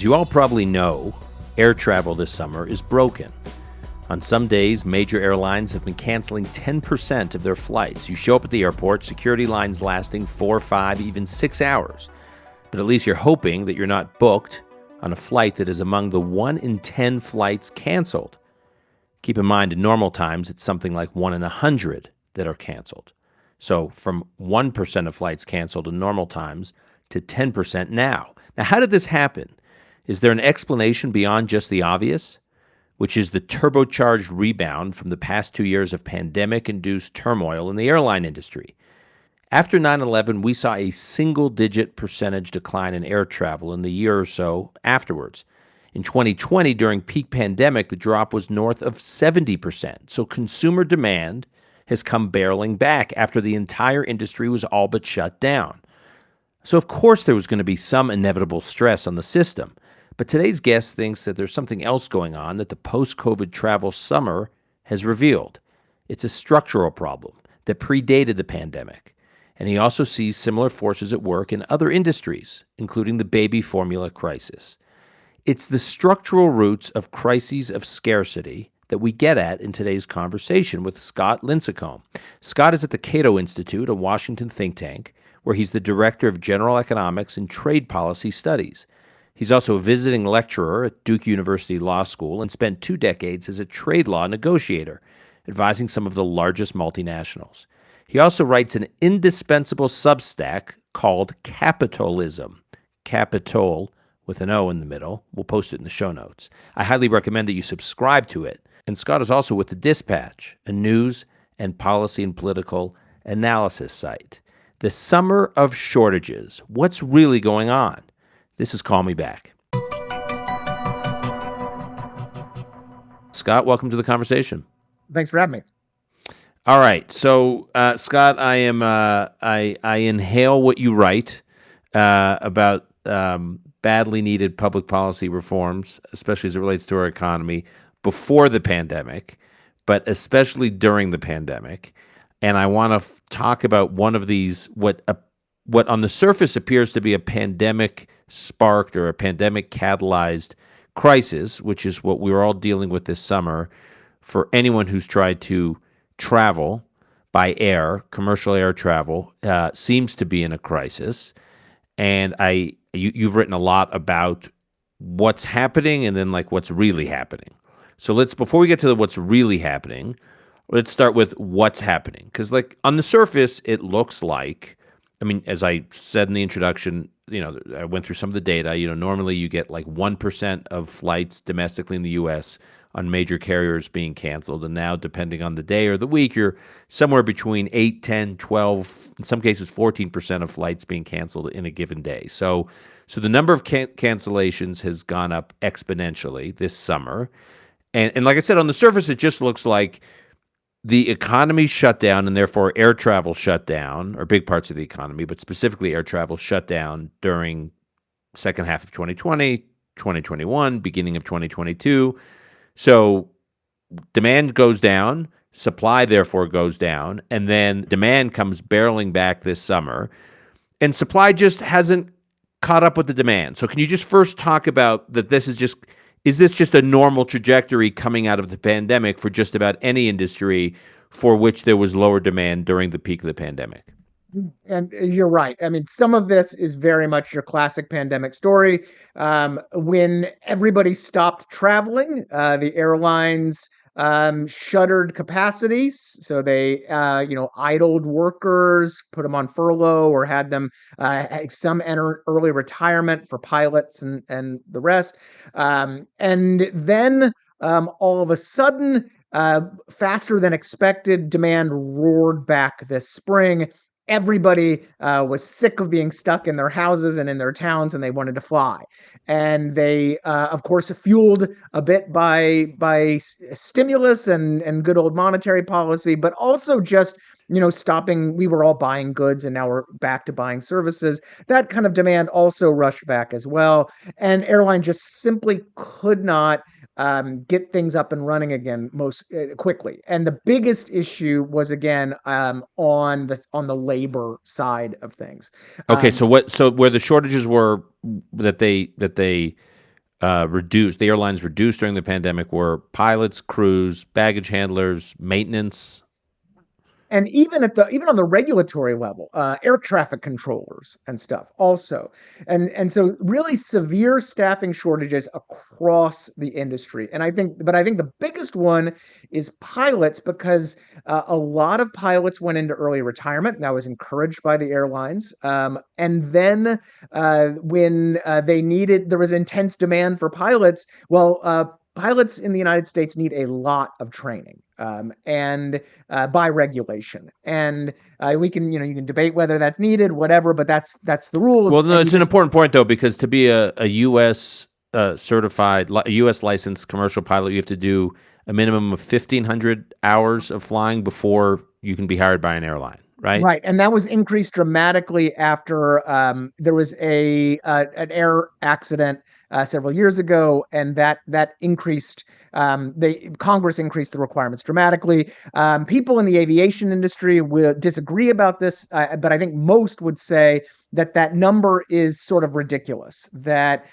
As you all probably know, air travel this summer is broken. On some days, major airlines have been canceling 10% of their flights. You show up at the airport, security lines lasting 4, 5, even 6 hours. But at least you're hoping that you're not booked on a flight that is among the 1 in 10 flights canceled. Keep in mind, in normal times, it's something like 1 in 100 that are canceled. So from 1% of flights canceled in normal times to 10% now. Now, how did this happen? Is there an explanation beyond just the obvious, which is the turbocharged rebound from the past 2 years of pandemic-induced turmoil in the airline industry? After 9/11, we saw a single-digit percentage decline in air travel in the year or so afterwards. In 2020, during peak pandemic, the drop was north of 70%. So consumer demand has come barreling back after the entire industry was all but shut down. So of course there was going to be some inevitable stress on the system. But today's guest thinks that there's something else going on that the post-COVID travel summer has revealed. It's a structural problem that predated the pandemic. And he also sees similar forces at work in other industries, including the baby formula crisis. It's the structural roots of crises of scarcity that we get at in today's conversation with Scott Lincicome. Scott is at the CATO Institute, a Washington think tank, where he's the director of general economics and trade policy studies. He's also a visiting lecturer at Duke University Law School and spent 2 decades as a trade law negotiator, advising some of the largest multinationals. He also writes an indispensable Substack called Capitolism. Capitol with an O in the middle. We'll post it in the show notes. I highly recommend that you subscribe to it. And Scott is also with The Dispatch, a news and policy and political analysis site. The summer of shortages. What's really going on? This is Call Me Back. Scott, welcome to the conversation. Thanks for having me. All right. So, Scott, I inhale what you write about badly needed public policy reforms, especially as it relates to our economy before the pandemic, but especially during the pandemic. And I want to talk about one of these, what on the surface appears to be a pandemic-sparked or a pandemic-catalyzed crisis, which is what we were all dealing with this summer for anyone who's tried to travel by air. Commercial air travel seems to be in a crisis. And you've written a lot about what's happening and then like what's really happening. So before we get to what's really happening, let's start with what's happening. Because like on the surface, it looks like, I mean, as I said in the introduction, I went through some of the data. Normally you get like 1% of flights domestically in the U.S. on major carriers being canceled. And now, depending on the day or the week, you're somewhere between 8, 10, 12, in some cases 14% of flights being canceled in a given day. So the number of cancellations has gone up exponentially this summer. And like I said, on the surface, it just looks like the economy shut down and therefore air travel shut down, or big parts of the economy, but specifically air travel shut down during second half of 2020, 2021, beginning of 2022. So demand goes down, supply therefore goes down, and then demand comes barreling back this summer, and supply just hasn't caught up with the demand. So can you just first talk about that is this just a normal trajectory coming out of the pandemic for just about any industry for which there was lower demand during the peak of the pandemic? And you're right. I mean, some of this is very much your classic pandemic story. When everybody stopped traveling, the airlines shuttered capacities. So they, idled workers, put them on furlough, or had them some enter early retirement for pilots and the rest. And then all of a sudden, faster than expected, demand roared back this spring. Everybody was sick of being stuck in their houses and in their towns, and they wanted to fly. And they, of course, fueled a bit by stimulus and good old monetary policy, but also just stopping. We were all buying goods, and now we're back to buying services. That kind of demand also rushed back as well, and airline just simply could not get things up and running again most quickly. And the biggest issue was again on the labor side of things. Okay, so where the shortages were that they reduced, the airlines reduced during the pandemic were pilots, crews, baggage handlers, maintenance. And even on the regulatory level, air traffic controllers and stuff also, and so really severe staffing shortages across the industry. And I think the biggest one is pilots, because a lot of pilots went into early retirement, and that was encouraged by the airlines. And then when there was intense demand for pilots. Pilots in the United States need a lot of training, and by regulation. And we can, you can debate whether that's needed, whatever, but that's the rules. Well, no, And it's an important point though, because to be a U.S. Certified, a U.S. licensed commercial pilot, you have to do a minimum of 1,500 hours of flying before you can be hired by an airline, right? Right, and that was increased dramatically after there was an air accident several years ago, and that increased. The Congress increased the requirements dramatically. People in the aviation industry will disagree about this, but I think most would say that number is sort of ridiculous. That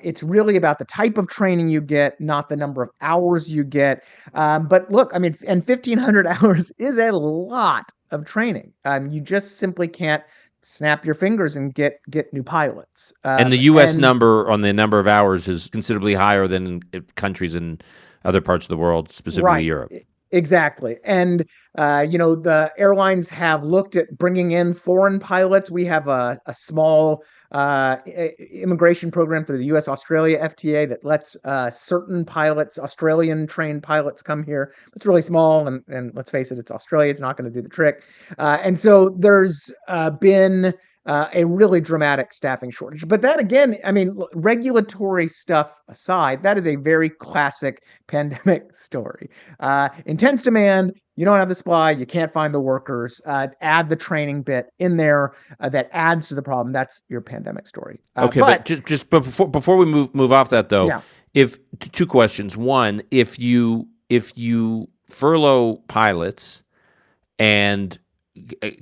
it's really about the type of training you get, not the number of hours you get. But look, I mean, and 1,500 hours is a lot of training. You just simply can't snap your fingers and get new pilots. And the U.S. number on the number of hours is considerably higher than countries in other parts of the world, specifically Right. Europe. Exactly. And, the airlines have looked at bringing in foreign pilots. We have a small immigration program through the U.S. Australia FTA that lets certain pilots, Australian trained pilots, come here. It's really small. And let's face it, it's Australia. It's not going to do the trick. And so there's been a really dramatic staffing shortage. But that, again, I mean, regulatory stuff aside, that is a very classic pandemic story. Intense demand, you don't have the supply, you can't find the workers. Add the training bit in there, that adds to the problem. That's your pandemic story. Okay, but before we move off that though, yeah. if two questions. One, if you furlough pilots, and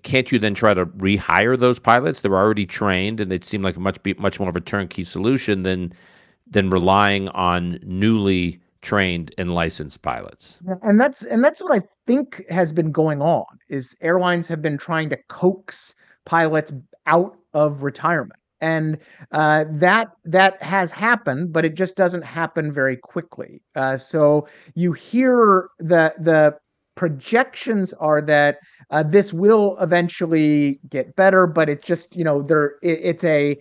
can't you then try to rehire those pilots? They're already trained, and they'd seem like much more of a turnkey solution than relying on newly trained and licensed pilots. And that's what I think has been going on. Is airlines have been trying to coax pilots out of retirement. And that has happened, but it just doesn't happen very quickly. So you hear the projections are that this will eventually get better, but it just, it's a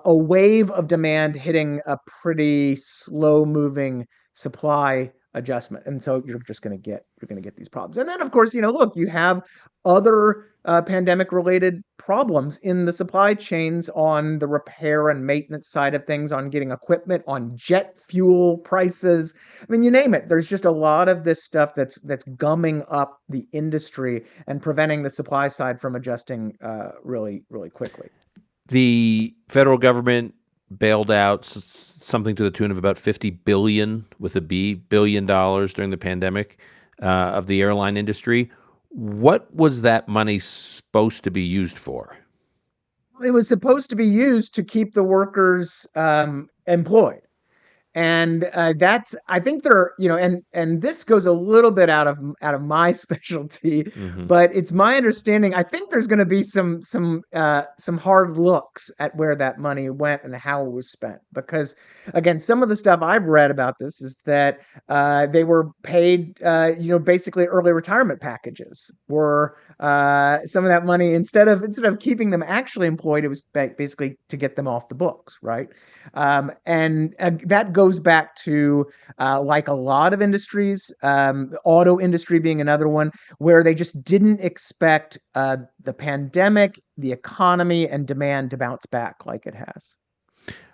wave of demand hitting a pretty slow moving supply adjustment. And so you're going to get these problems. And then, of course, look, you have other pandemic related problems in the supply chains, on the repair and maintenance side of things, on getting equipment, on jet fuel prices. I mean, you name it. There's just a lot of this stuff that's gumming up the industry and preventing the supply side from adjusting really, really quickly. The federal government bailed out something to the tune of about $50 billion billion during the pandemic of the airline industry. What was that money supposed to be used for? It was supposed to be used to keep the workers employed. And I think they're, and this goes a little bit out of my specialty, but it's my understanding. I think there's going to be some hard looks at where that money went and how it was spent, because again, some of the stuff I've read about this is that they were paid, basically early retirement packages were some of that money. Instead of keeping them actually employed, it was basically to get them off the books, right? And that goes back to like a lot of industries, the auto industry being another one, where they just didn't expect the pandemic, the economy, and demand to bounce back like it has.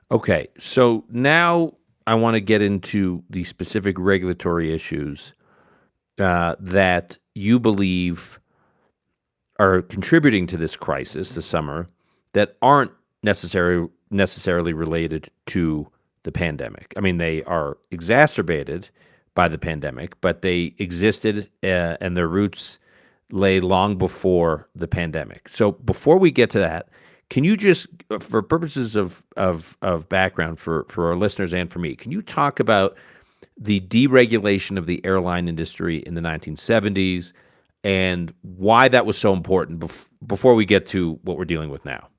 Okay, so now I want to get into the specific regulatory issues that you believe are contributing to this crisis this summer that aren't necessarily related to the pandemic. I mean, they are exacerbated by the pandemic, but they existed and their roots lay long before the pandemic. So before we get to that, Can you just, for purposes of background for our listeners and for me, can you talk about the deregulation of the airline industry in the 1970s and why that was so important before we get to what we're dealing with now?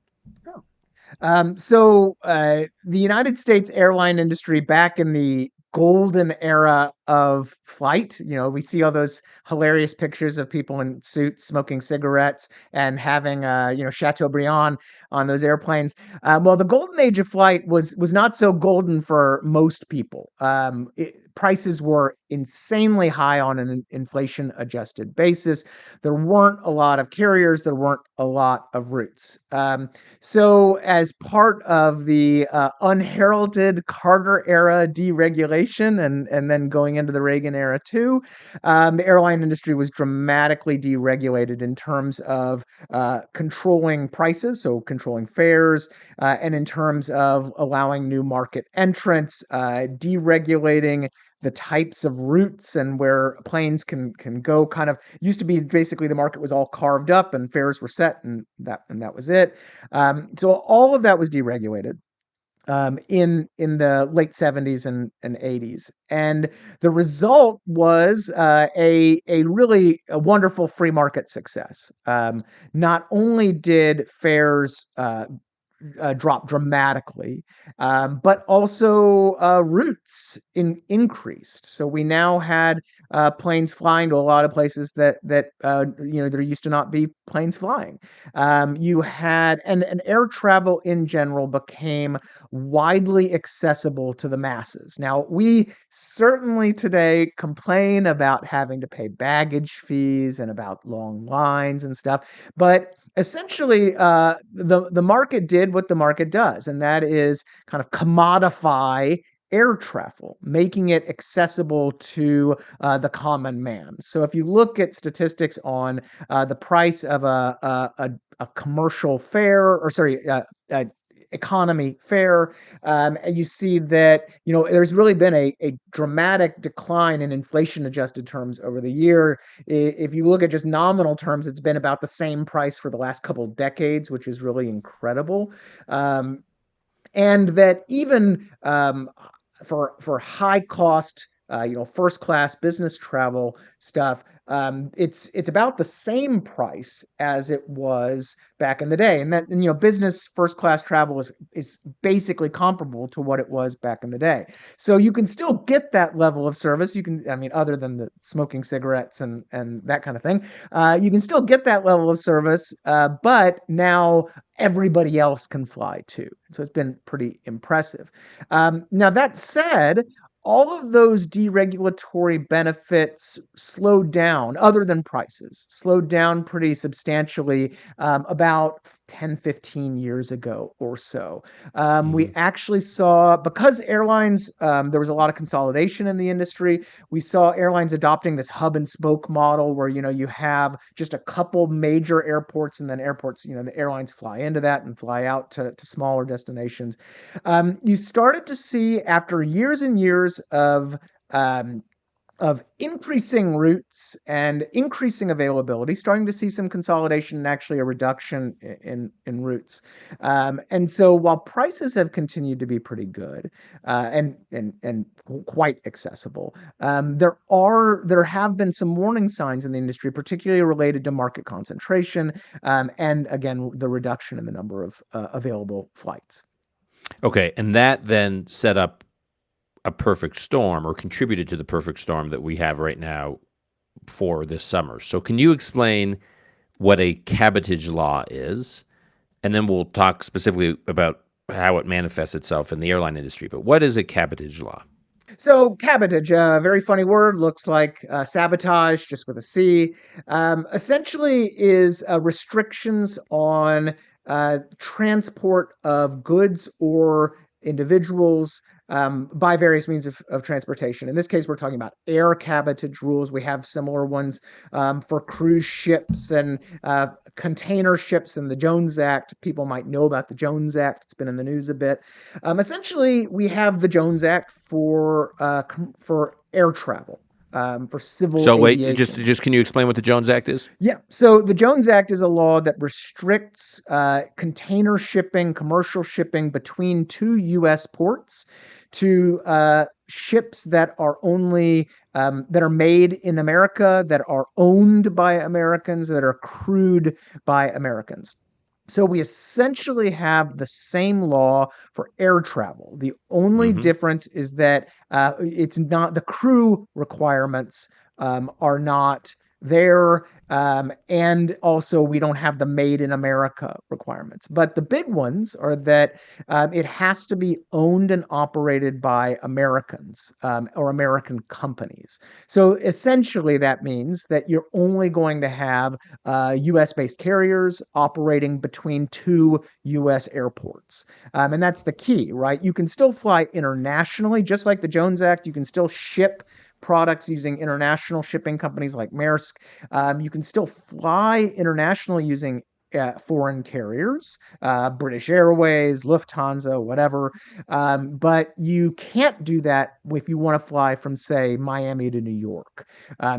The United States airline industry back in the golden era of flight, we see all those hilarious pictures of people in suits smoking cigarettes and having, Chateaubriand on those airplanes. Well, the golden age of flight was not so golden for most people. Prices were insanely high on an inflation adjusted basis. There weren't a lot of carriers. There weren't a lot of routes. So, as part of the unheralded Carter era deregulation and then going into the Reagan era too, the airline industry was dramatically deregulated in terms of controlling prices, so controlling fares, and in terms of allowing new market entrants, deregulating the types of routes and where planes can go. Kind of used to be basically the market was all carved up and fares were set, and that was it. So all of that was deregulated in the late 70s and 80s, and the result was a really a wonderful free market success. Not only did fares dropped dramatically, but also routes increased. So we now had planes flying to a lot of places that there used to not be planes flying. You had and air travel in general became widely accessible to the masses. Now we certainly today complain about having to pay baggage fees and about long lines and stuff, but essentially, the market did what the market does, and that is kind of commodify air travel, making it accessible to the common man. So if you look at statistics on the price of a commercial fare, or sorry, economy fare, and you see that there's really been a dramatic decline in inflation adjusted terms over the year. If you look at just nominal terms, it's been about the same price for the last couple of decades, which is really incredible. And that even for high cost, first class business travel stuff, it's about the same price as it was back in the day, and business first class travel is basically comparable to what it was back in the day. So you can still get that level of service. You can, I mean, other than the smoking cigarettes and that kind of thing, you can still get that level of service, but now everybody else can fly too. So it's been pretty impressive. Now, that said, all of those deregulatory benefits slowed down, other than prices, slowed down pretty substantially about 10, 15 years ago or so. We actually saw, because airlines, there was a lot of consolidation in the industry. We saw airlines adopting this hub and spoke model where, you have just a couple major airports, and then airports, the airlines fly into that and fly out to smaller destinations. You started to see, after years and years um, of increasing routes and increasing availability, starting to see some consolidation and actually a reduction in routes. And so while prices have continued to be pretty good and quite accessible, there have been some warning signs in the industry, particularly related to market concentration, and again the reduction in the number of available flights. Okay, and that then set up a perfect storm, or contributed to the perfect storm that we have right now for this summer. So can you explain what a cabotage law is? And then we'll talk specifically about how it manifests itself in the airline industry. But what is a cabotage law? So cabotage, a very funny word, looks like sabotage, just with a C. Essentially, is restrictions on transport of goods or individuals by various means of transportation. In this case, we're talking about air cabotage rules. We have similar ones for cruise ships and container ships and the Jones Act. People might know about the Jones Act. It's been in the news a bit. Essentially, we have the Jones Act for air travel. for civil So wait, aviation. just can you explain what the Jones Act is? Yeah. So the Jones Act is a law that restricts container shipping, commercial shipping between two U.S. ports to ships that are only that are made in America, that are owned by Americans, that are crewed by Americans. So we essentially have the same law for air travel. The only Hmm. difference is that it's not the crew requirements are not there. And also, we don't have the made in America requirements. But the big ones are that it has to be owned and operated by Americans or American companies. So essentially, that means that you're only going to have US based carriers operating between two US airports. And that's the key, right? You can still fly internationally, just like the Jones Act. You can still ship products using international shipping companies like Maersk. You can still fly internationally using foreign carriers, British Airways, Lufthansa, whatever. But you can't do that if you want to fly from, say, Miami to New York.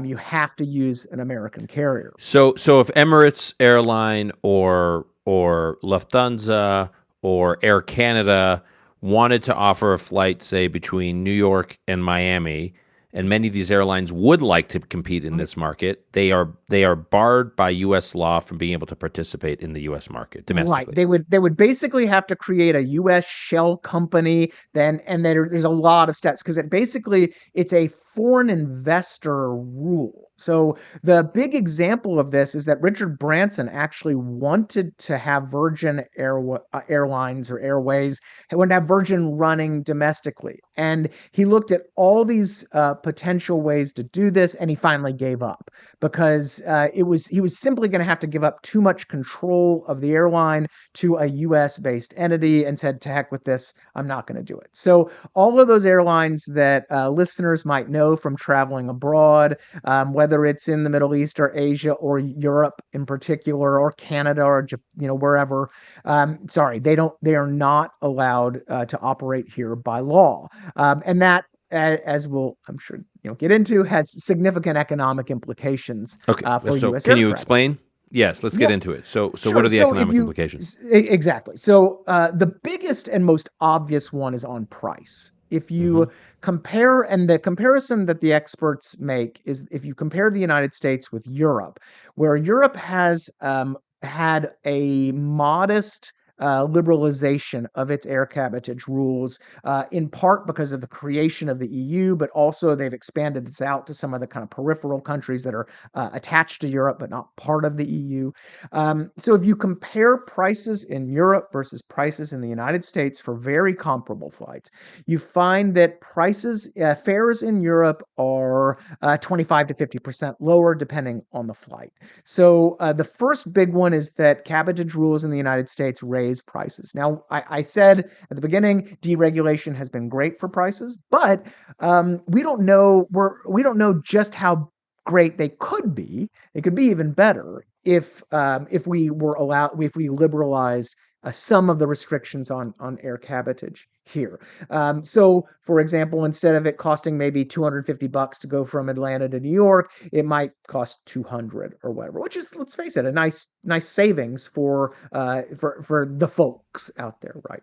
You have to use an American carrier. So if Emirates Airline or Lufthansa or Air Canada wanted to offer a flight, say between New York and Miami, and many of these airlines would like to compete in this market, they are barred by U.S. law from being able to participate in the U.S. market Right. domestically. They would basically have to create a US shell company then, and there's a lot of steps because it's a foreign investor rule. So the big example of this is that Richard Branson actually wanted to have Airlines or Airways, he wanted to have Virgin running domestically. And he looked at all these potential ways to do this, and he finally gave up because he was simply going to have to give up too much control of the airline to a US based entity and said, to heck with this, I'm not going to do it. So, all of those airlines that listeners might know from traveling abroad, whether it's in the Middle East or Asia or Europe in particular, or Canada or wherever, they are not allowed to operate here by law. And that as we'll, I'm sure, get into, has significant economic implications Okay, for so U.S. can air you travel. explain? Yes, let's get Yep, into it. So what sure. are the So if economic you implications? exactly, so the biggest and most obvious one is on price. If Hmm. you compare, and the comparison that the experts make is if you compare the United States with Europe, where Europe has had a modest liberalization of its air cabotage rules, in part because of the creation of the EU, but also they've expanded this out to some of the kind of peripheral countries that are attached to Europe but not part of the EU. So if you compare prices in Europe versus prices in the United States for very comparable flights, you find that fares in Europe are 25 to 50% lower depending on the flight. So the first big one is that cabotage rules in the United States raise prices. Now, I said at the beginning, deregulation has been great for prices, but we don't know just how great they could be. They could be even better if if we liberalized some of the restrictions on air cabotage here. So, for example, instead of it costing maybe $250 to go from Atlanta to New York, it might cost 200 or whatever, which is, let's face it, a nice savings for the folks out there, right?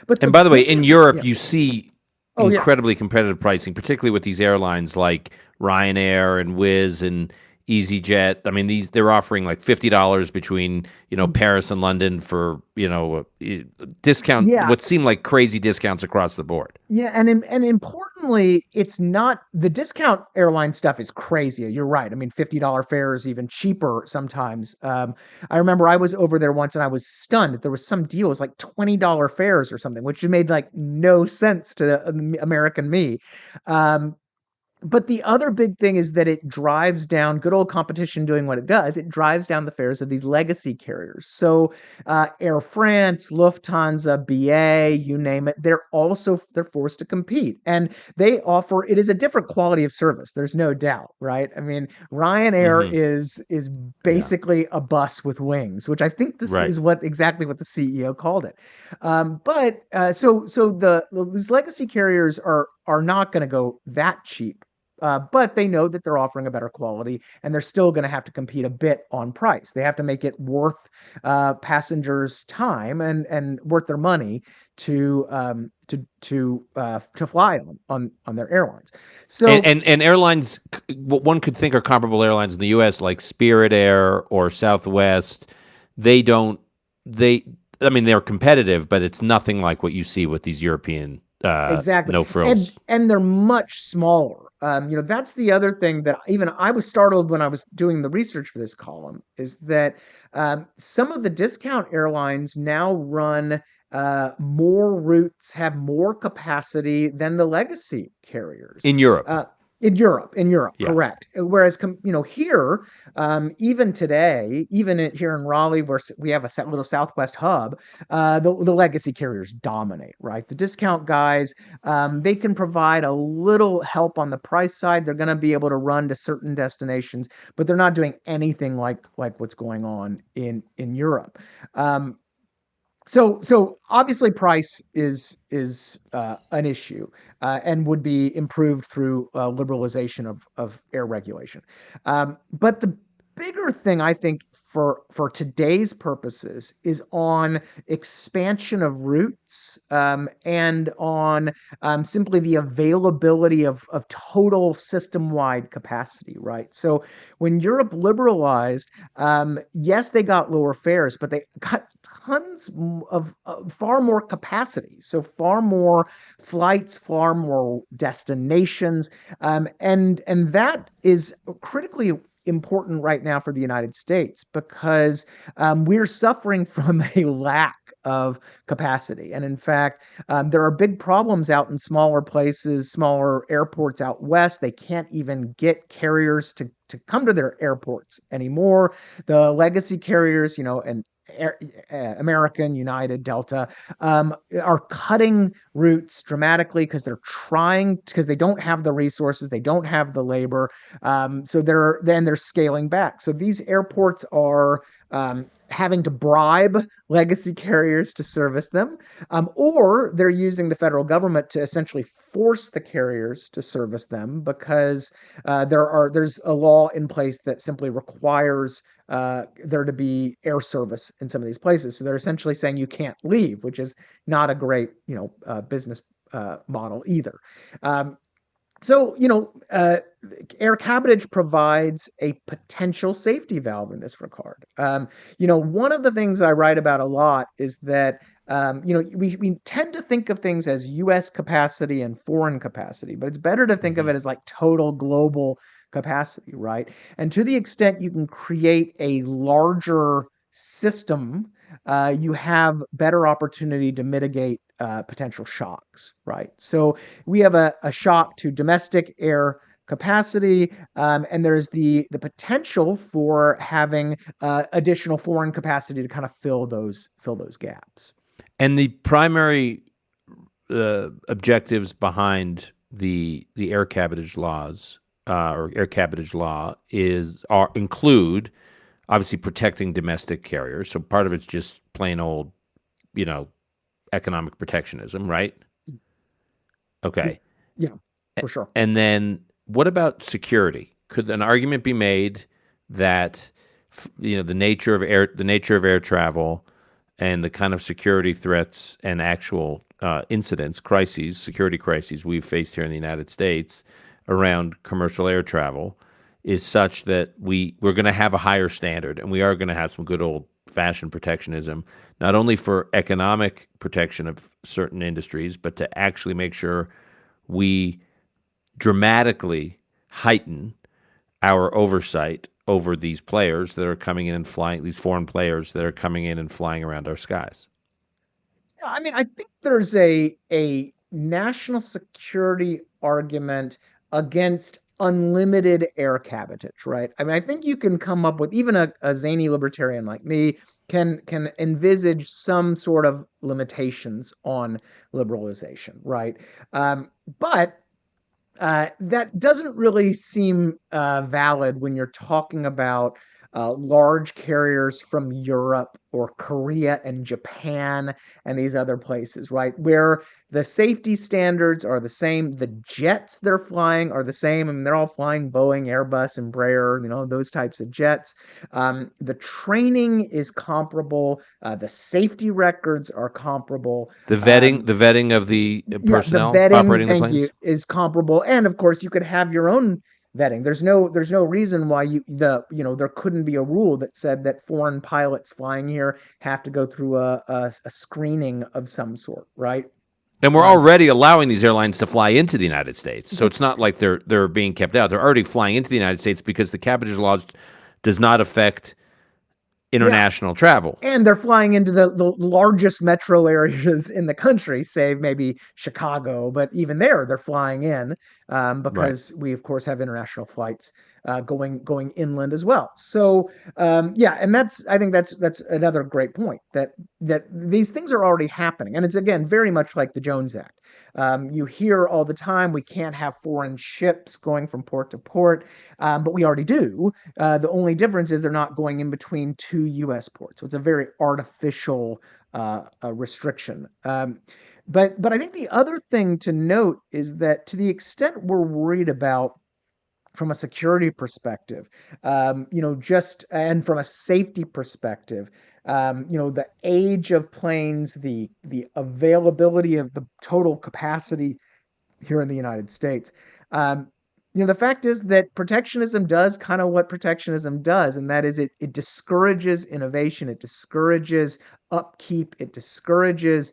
But the And by the way, in biggest, Europe, yeah, you see oh yeah, incredibly competitive pricing, particularly with these airlines like Ryanair and Wizz and EasyJet. I mean, they're offering like $50 between Paris and London for discount yeah, what seem like crazy discounts across the board. yeah, and importantly, it's not the discount airline stuff is crazy. You're right. I mean, $50 fare is even cheaper sometimes. I remember I was over there once and I was stunned. There was some deal, it was like $20 fares or something, which made like no sense to American me. Um, but the other big thing is that it drives down good old competition doing what it does. It drives down the fares of these legacy carriers. So Air France, Lufthansa, BA, you name it, they're forced to compete. And they offer it is a different quality of service. There's no doubt, right? I mean, Ryanair Hmm. is Yeah, basically a bus with wings, which I think this right. is exactly what the CEO called it. But these legacy carriers are not going to go that cheap but they know that they're offering a better quality, and they're still going to have to compete a bit on price. They have to make it worth passengers' time and worth their money to fly on their airlines. So And airlines, what one could think are comparable airlines in the U.S., like Spirit Air or Southwest, they don't. They, I mean, they're competitive, but it's nothing like what you see with these European exactly. no And frills. and they're much smaller. That's the other thing that even I was startled when I was doing the research for this column is that some of the discount airlines now run more routes, have more capacity than the legacy carriers. In Europe. Uh, in Europe, Yeah. correct. Whereas, here, even today, here in Raleigh, where we have a little Southwest hub, the legacy carriers dominate, right? The discount guys, they can provide a little help on the price side. They're going to be able to run to certain destinations, but they're not doing anything like what's going on in Europe. Um, so obviously price is an issue, and would be improved through liberalization of air regulation. But the bigger thing I think for today's purposes is on expansion of routes, and on simply the availability of total system wide capacity. Right. So when Europe liberalized, yes, they got lower fares, but they got tons of far more capacity. So far more flights, far more destinations, and that is critically important right now for the United States because we're suffering from a lack of capacity. And in fact, there are big problems out in smaller places, smaller airports out west. They can't even get carriers to come to their airports anymore. The legacy carriers, and Air, American, United, Delta, are cutting routes dramatically because they don't have the resources, they don't have the labor, so they're scaling back. So these airports are having to bribe legacy carriers to service them, or they're using the federal government to essentially force the carriers to service them because there's a law in place that simply requires there to be air service in some of these places. So they're essentially saying you can't leave, which is not a great business model either. Um, so, air cabotage provides a potential safety valve in this regard. One of the things I write about a lot is that, we tend to think of things as US capacity and foreign capacity, but it's better to think of Mhm. it as like total global capacity, right? And to the extent you can create a larger system, you have better opportunity to mitigate potential shocks, right? So we have a shock to domestic air capacity, and there's the potential for having additional foreign capacity to kind of fill those gaps. And the primary objectives behind the air cabotage laws or air cabotage law include obviously protecting domestic carriers. So part of it's just plain old, you know, economic protectionism, right? Yeah, Okay. yeah, for sure. And then what about security? Could an argument be made that the nature of air travel and the kind of security threats and actual incidents, crises, security crises we've faced here in the United States around commercial air travel is such that we're going to have a higher standard and we are going to have some good old fashioned protectionism, not only for economic protection of certain industries, but to actually make sure we dramatically heighten our oversight over these players that are coming in and flying, these foreign players that are coming in and flying around our skies. I mean, I think there's a national security argument against unlimited air cabotage, right? I mean, I think you can come up with even a zany libertarian like me can envisage some sort of limitations on liberalization, right? But that doesn't really seem valid when you're talking about large carriers from Europe or Korea and Japan and these other places, right? Where the safety standards are the same. The jets they're flying are the same. I mean, they're all flying Boeing, Airbus, Embraer, those types of jets. The training is comparable. The safety records are comparable. The vetting of the Yeah, the personnel vetting, operating the thank you, planes. is comparable. And of course, you could have your own vetting. There's no reason why there couldn't be a rule that said that foreign pilots flying here have to go through a screening of some sort, right? And we're Um, already allowing these airlines to fly into the United States, so it's it's not like they're being kept out. They're already flying into the United States because the Capitolism laws does not affect Yeah, international travel. and they're flying into the largest metro areas in the country, save maybe Chicago. But even there, they're flying in Right. because we, of course, have international flights going inland as well. So yeah, and I think that's another great point that these things are already happening, and it's again very much like the Jones Act. You hear all the time we can't have foreign ships going from port to port, but we already do. The only difference is they're not going in between two U.S. ports. So it's a very artificial restriction. But I think the other thing to note is that to the extent we're worried about from a security perspective, just and from a safety perspective, the age of planes, the availability of the total capacity here in the United States. Um, the fact is that protectionism does kind of what protectionism does, and that is it discourages innovation, it discourages upkeep, it discourages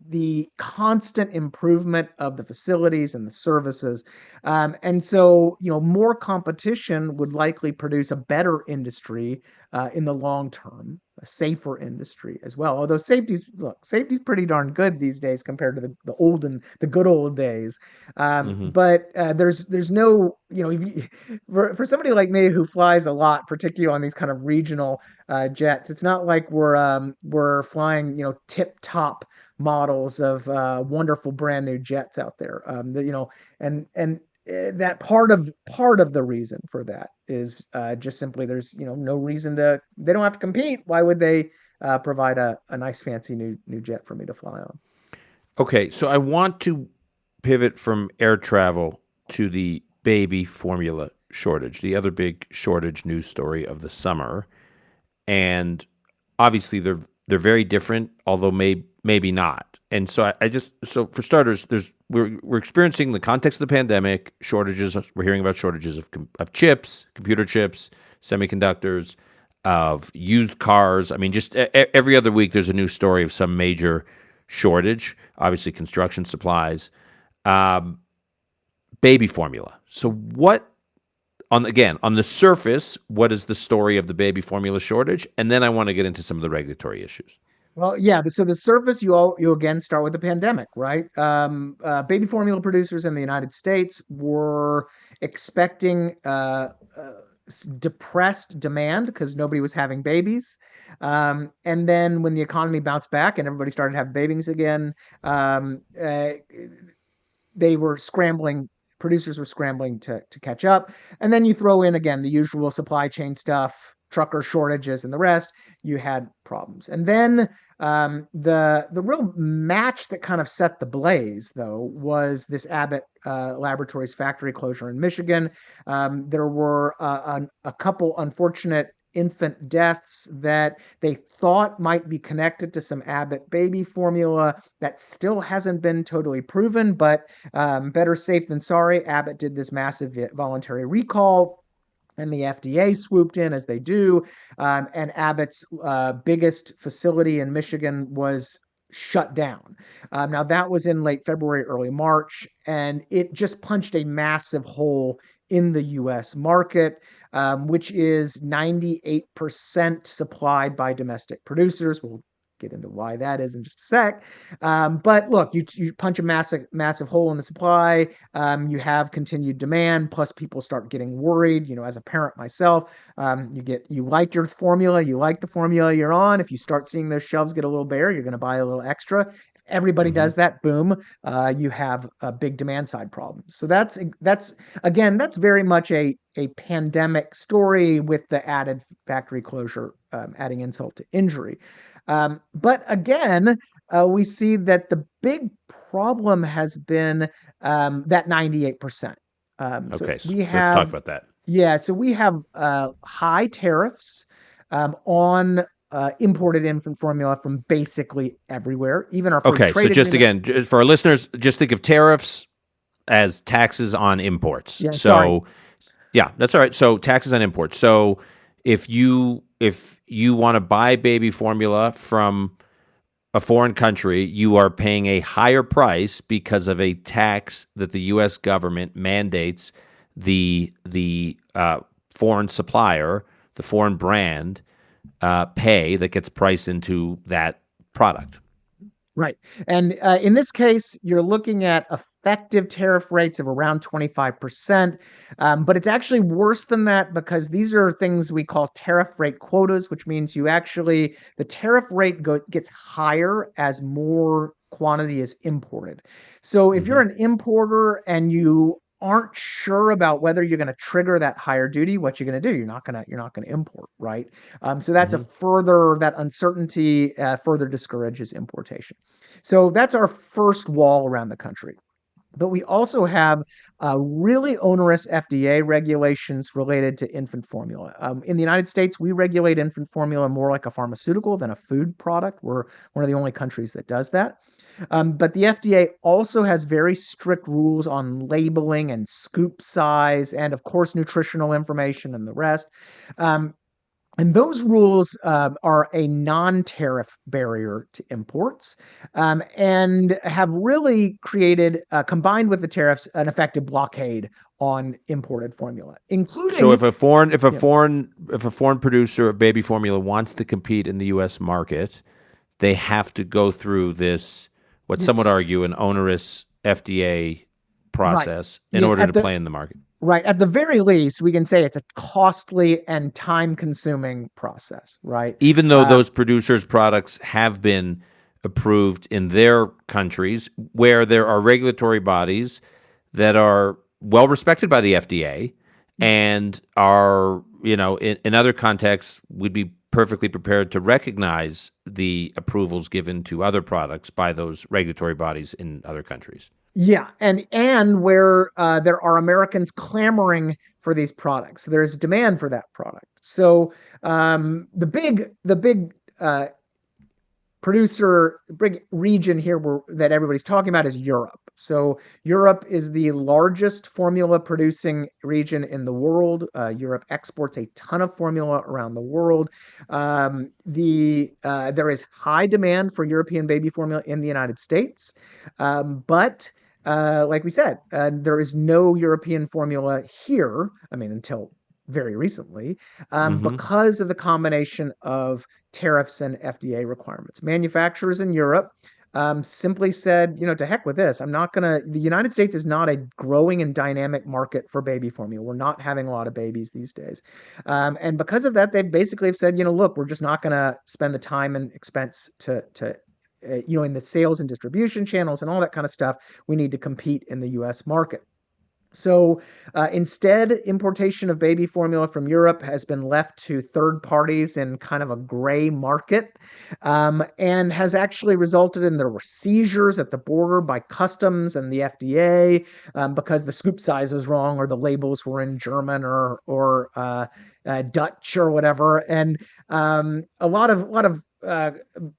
the constant improvement of the facilities and the services, and so more competition would likely produce a better industry in the long term, a safer industry as well. Although safety's pretty darn good these days compared to the good old days. Hmm. But there's no if for somebody like me who flies a lot, particularly on these kind of regional jets, it's not like we're flying tip top models of wonderful brand new jets out there. And that part of the reason for that is just simply there's no reason they don't have to compete. Why would they provide a nice fancy new jet for me to fly on? Okay, so I want to pivot from air travel to the baby formula shortage, the other big shortage news story of the summer. And obviously they're very different, although maybe not. And so I just so for starters, we're experiencing the context of the pandemic shortages. We're hearing about shortages of chips, computer chips, semiconductors, of used cars. I mean, just every other week there's a new story of some major shortage. Obviously, construction supplies, um, baby formula. So what on the surface, what is the story of the baby formula shortage? And then I want to get into some of the regulatory issues. Well, yeah. So the surface, you again start with the pandemic, right? Baby formula producers in the United States were expecting depressed demand because nobody was having babies, and then when the economy bounced back and everybody started having babies again, um, uh, they were scrambling. Producers were scrambling to catch up, and then you throw in again the usual supply chain stuff, trucker shortages, and the rest. You had problems, and then the real match that kind of set the blaze, though, was this Abbott Laboratories factory closure in Michigan. There were a couple unfortunate infant deaths that they thought might be connected to some Abbott baby formula. That still hasn't been totally proven, but better safe than sorry. Abbott did this massive voluntary recall, and the FDA swooped in as they do. And Abbott's biggest facility in Michigan was shut down. Now, that was in late February, early March, and it just punched a massive hole in the US market, which is 98% supplied by domestic producers. We'll get into why that is in just a sec. But look, you punch a massive hole in the supply. You have continued demand, plus people start getting worried. As a parent myself, you like your formula, you like the formula you're on. If you start seeing those shelves get a little bare, you're going to buy a little extra. everybody Hmm. does that, boom, you have a big demand side problems. So that's very much a pandemic story with the added factory closure, adding insult to injury. But again, we see that the big problem has been that 98%. So Okay, so we let's talk have, about that. yeah, so we have high tariffs on imported infant formula from basically everywhere, even our free Okay, so trade just agreement. again, for our listeners, just think of tariffs as taxes on imports. Yeah, sorry. So yeah, that's all right. So taxes on imports. So if you want to buy baby formula from a foreign country, you are paying a higher price because of a tax that the U.S. government mandates the foreign supplier, the foreign brand, pay that gets priced into that product. Right. And in this case, you're looking at effective tariff rates of around 25%. But it's actually worse than that because these are things we call tariff rate quotas, which means the tariff rate gets higher as more quantity is imported. So if you're Hmm. an importer and you aren't sure about whether you're going to trigger that higher duty, what you're going to do, you're not going to import, right? So that's a Hmm. further that uncertainty further discourages importation. So that's our first wall around the country. But we also have really onerous FDA regulations related to infant formula. In the United States, we regulate infant formula more like a pharmaceutical than a food product. We're one of the only countries that does that. But the FDA also has very strict rules on labeling and scoop size, and of course, nutritional information and the rest. Um, and those rules are a non tariff barrier to imports and have really created, combined with the tariffs, an effective blockade on imported formula, So including, you know, if a foreign producer of baby formula wants to compete in the U.S. market, they have to go through this, what some would yes, argue, an onerous FDA right. process in Yeah, order to play in the market. at the very least, we can say it's a costly and time consuming process, right? Even though Um, those producers' products have been approved in their countries where there are regulatory bodies that are well respected by the FDA and are, in other contexts, would be perfectly prepared to recognize the approvals given to other products by those regulatory bodies in other countries. Yeah, and where there are Americans clamoring for these products, there's demand for that product. So the big big region here that everybody's talking about is Europe. So Europe is the largest formula producing region in the world. Europe exports a ton of formula around the world. There is high demand for European baby formula in the United States, but like we said, there is no European formula here. I mean, until very recently, Hmm. because of the combination of tariffs and FDA requirements. Manufacturers in Europe simply said, to heck with this. The United States is not a growing and dynamic market for baby formula. We're not having a lot of babies these days. And because of that, they basically have said, look, we're just not going to spend the time and expense in the sales and distribution channels and all that kind of stuff. We need to compete in the US market. So instead, importation of baby formula from Europe has been left to third parties in kind of a gray market and has actually resulted in there were seizures at the border by customs and the FDA because the scoop size was wrong or the labels were in German or Dutch or whatever, and a lot of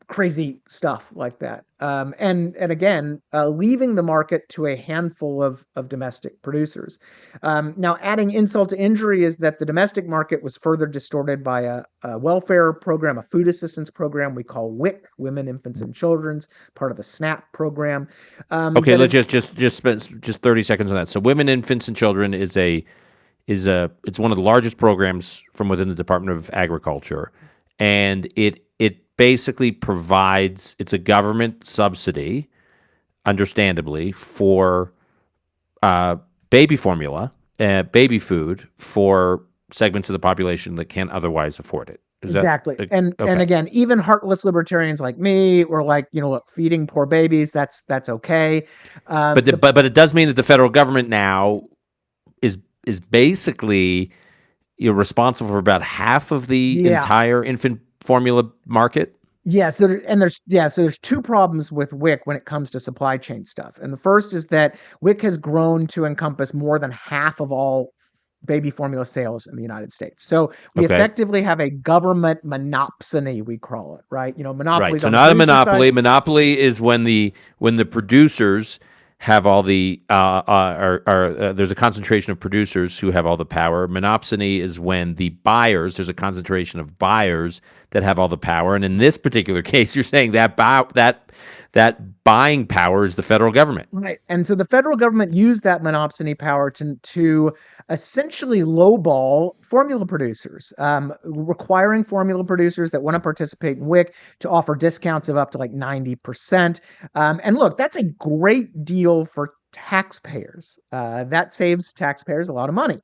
crazy stuff like that. And again, leaving the market to a handful of domestic producers. Now, adding insult to injury is that the domestic market was further distorted by a welfare program, a food assistance program we call WIC, Women, Infants, and Children's, part of the SNAP program. Okay, That let's is, just spend just 30 seconds on that. So, women, infants, and children it's one of the largest programs from within the Department of Agriculture, and it basically provides it's a government subsidy, understandably, for uh, baby formula, baby food for segments of the population that can't otherwise afford it. Is that Exactly. And okay? again, even heartless libertarians like me, or like, look, feeding poor babies, that's okay. But The but it does mean that the federal government now is is basically, you're responsible for about half of the Yeah. entire infant formula market. Yes, so there's two problems with WIC when it comes to supply chain stuff. And the first is that WIC has grown to encompass more than half of all baby formula sales in the United States. So we Okay. effectively have a government monopsony, we call it, right? Right. Monopolies So on the not a producer side. monopoly. Monopoly is when the producers have all the there's a concentration of producers who have all the power. Monopsony is when the buyers, there's a concentration of buyers that have all the power. And in this particular case, you're saying that that buying power is the federal government. Right. And so the federal government used that monopsony power to essentially lowball formula producers, requiring formula producers that want to participate in WIC to offer discounts of up to like 90%. And look, that's a great deal for taxpayers. That saves taxpayers a lot of money.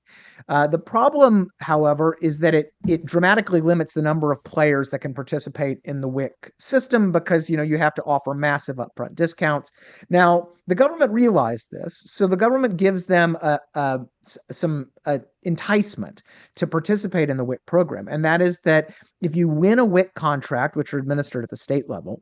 The problem, however, is that it dramatically limits the number of players that can participate in the WIC system, because you have to offer massive upfront discounts. Now, the government realized this, so the government gives them some enticement to participate in the WIC program, and that is that if you win a WIC contract, which are administered at the state level,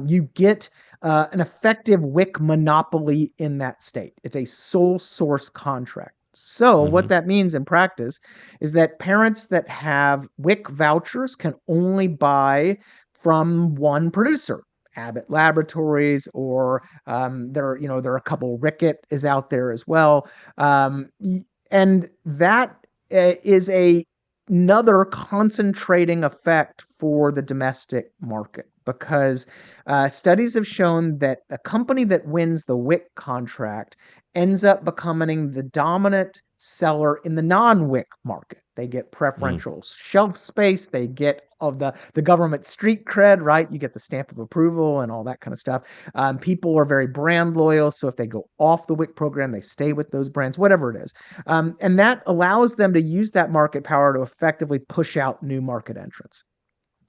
you get an effective WIC monopoly in that state. It's a sole source contract. So what Mm-hmm. that means in practice is that parents that have WIC vouchers can only buy from one producer. Abbott Laboratories, or there are a couple. Ricket is out there as well, and that is another concentrating effect for the domestic market, because studies have shown that a company that wins the WIC contract ends up becoming the dominant seller in the non-WIC market. They get Mm. preferential shelf space. They get of the government street cred, right? You get the stamp of approval and all that kind of stuff. People are very brand loyal, so if they go off the WIC program, they stay with those brands, whatever it is. And that allows them to use that market power to effectively push out new market entrants.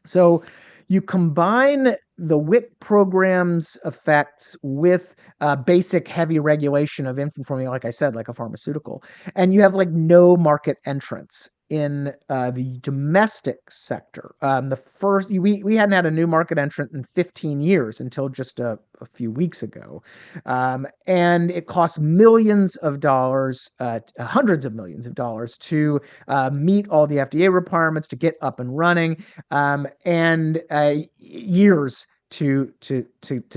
So you combine the WIC program's effects with basic heavy regulation of infant formula, like I said, like a pharmaceutical, and you have like no market entrance in the domestic sector. The first we hadn't had a new market entrant in 15 years until just a few weeks ago, and it costs millions of dollars, hundreds of millions of dollars, to meet all the FDA requirements to get up and running, and years to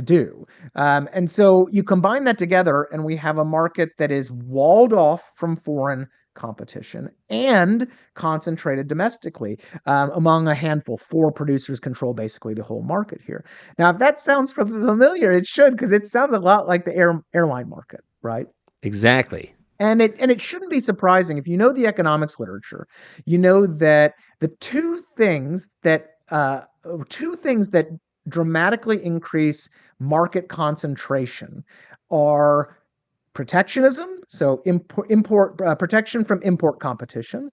do. And so you combine that together, and we have a market that is walled off from foreign competition and concentrated domestically, among a handful. Four producers control basically the whole market here. Now, if that sounds familiar, it should, because it sounds a lot like the airline market, right? Exactly. And it shouldn't be surprising if you know the economics literature. You know that the two things that dramatically increase market concentration are protectionism, so import protection from import competition,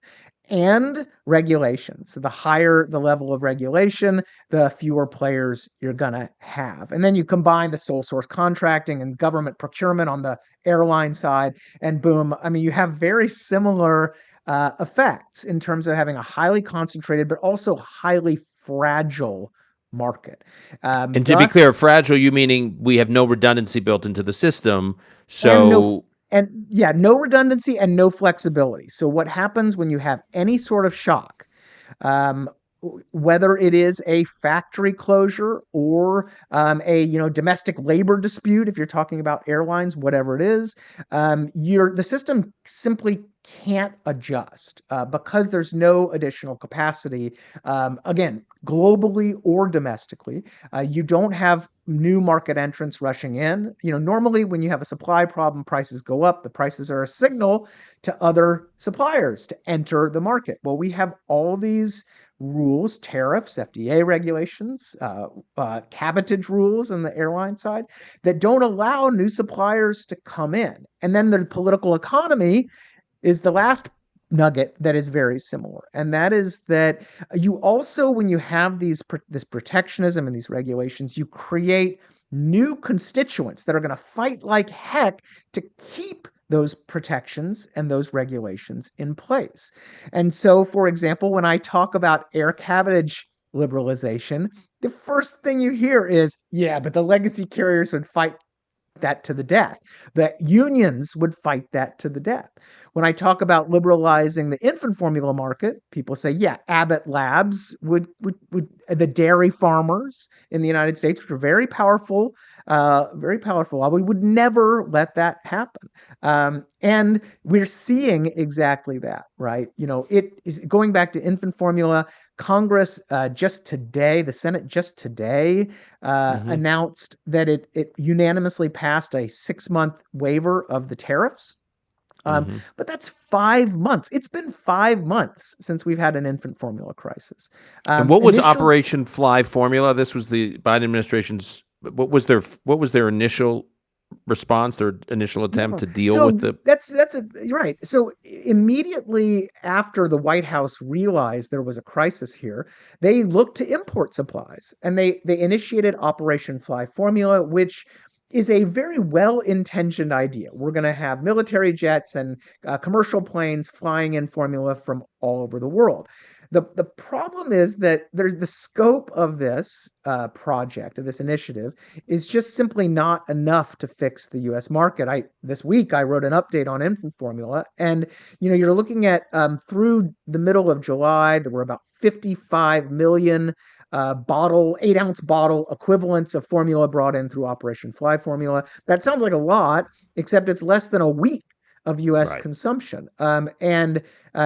and regulation. So the higher the level of regulation, the fewer players you're going to have. And then you combine the sole source contracting and government procurement on the airline side, and boom, I mean, you have very similar effects in terms of having a highly concentrated but also highly fragile market. And to be Thus, clear, fragile, you meaning we have no redundancy built into the system. and no So and yeah, no redundancy and no flexibility. So what happens when you have any sort of shock, um, whether it is a factory closure or a domestic labor dispute, if you're talking about airlines, whatever it is, the system simply can't adjust because there's no additional capacity. Again, globally or domestically, you don't have new market entrants rushing in. Normally when you have a supply problem, prices go up. The prices are a signal to other suppliers to enter the market. Well, we have all these rules, tariffs, FDA regulations, cabotage rules on the airline side that don't allow new suppliers to come in. And then the political economy is the last nugget that is very similar, and that is that you also, when you have this protectionism and these regulations, you create new constituents that are going to fight like heck to keep those protections and those regulations in place. And so, for example, when I talk about air cabotage liberalization, the first thing you hear is, yeah, but the legacy carriers would fight that to the death. The unions would fight that to the death. When I talk about liberalizing the infant formula market, people say, yeah, Abbott Labs would the dairy farmers in the United States, which are very powerful. We would never let that happen. And we're seeing exactly that, right? It is going back to infant formula. Congress just today, the Senate just today announced that it unanimously passed a 6-month waiver of the tariffs. But that's 5 months. It's been 5 months since we've had an infant formula crisis. And what was Operation Fly Formula? This was the Biden administration's. What was their initial response? Their initial attempt to deal with the. You're right. So immediately after the White House realized there was a crisis here, they looked to import supplies, and they initiated Operation Fly Formula, which is a very well-intentioned idea. We're going to have military jets and commercial planes flying in formula from all over the world. The problem is that there's the scope of this project, of this initiative, is just simply not enough to fix the U.S. market. This week I wrote an update on infant formula, and you're looking at through the middle of July, there were about 55 million 8-ounce bottle equivalents of formula brought in through Operation Fly Formula. That sounds like a lot, except it's less than a week of U.S. consumption. And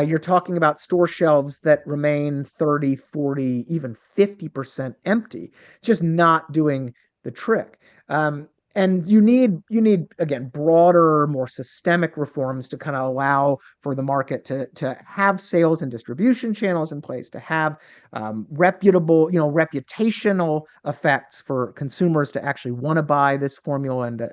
you're talking about store shelves that remain 30, 40, even 50% empty. It's just not doing the trick. And you need again broader, more systemic reforms to kind of allow for the market to have sales and distribution channels in place, to have reputable, reputational effects for consumers to actually want to buy this formula, and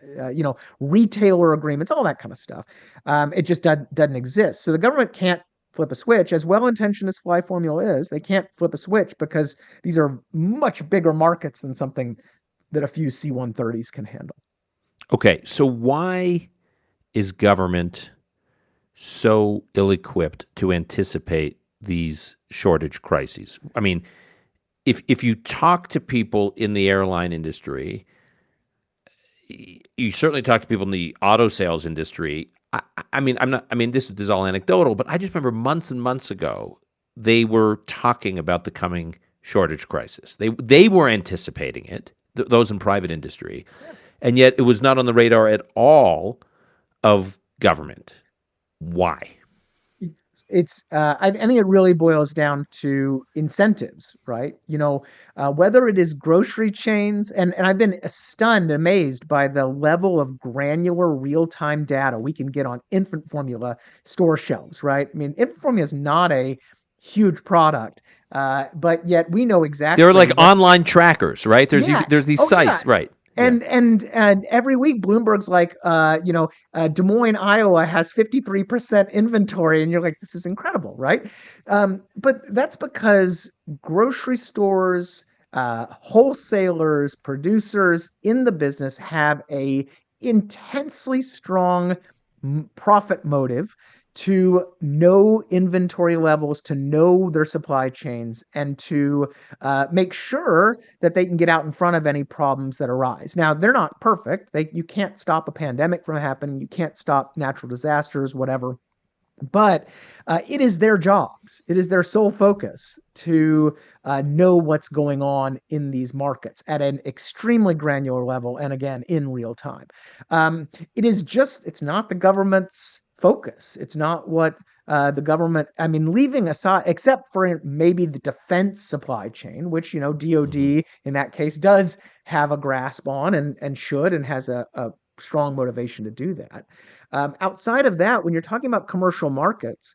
retailer agreements, all that kind of stuff. It just doesn't exist. So the government can't flip a switch. As well-intentioned as Fly Formula is, they can't flip a switch because these are much bigger markets than something that a few C-130s can handle. Okay, so why is government so ill-equipped to anticipate these shortage crises? I mean, if you talk to people in the airline industry, you certainly talk to people in the auto sales industry. This is all anecdotal, but I just remember months and months ago, they were talking about the coming shortage crisis. They were anticipating it. Those in private industry, and yet it was not on the radar at all of government. Why? I think it really boils down to incentives, right? Whether it is grocery chains, and I've been stunned, amazed by the level of granular real-time data we can get on infant formula store shelves, right? I mean, infant formula is not a huge product. But yet we know exactly. There are like online trackers, right? There's these sites, right? And every week Bloomberg's like, Des Moines, Iowa has 53% inventory, and you're like, this is incredible, right? But that's because grocery stores, wholesalers, producers in the business have a intensely strong profit motive to know inventory levels, to know their supply chains, and to make sure that they can get out in front of any problems that arise. Now, they're not perfect. You can't stop a pandemic from happening. You can't stop natural disasters, whatever. But it is their jobs. It is their sole focus to know what's going on in these markets at an extremely granular level, and again, in real time. It's not the government's focus. It's not what the government, leaving aside, except for maybe the defense supply chain, which, DOD in that case does have a grasp on and should, and has a strong motivation to do that. Outside of that, when you're talking about commercial markets,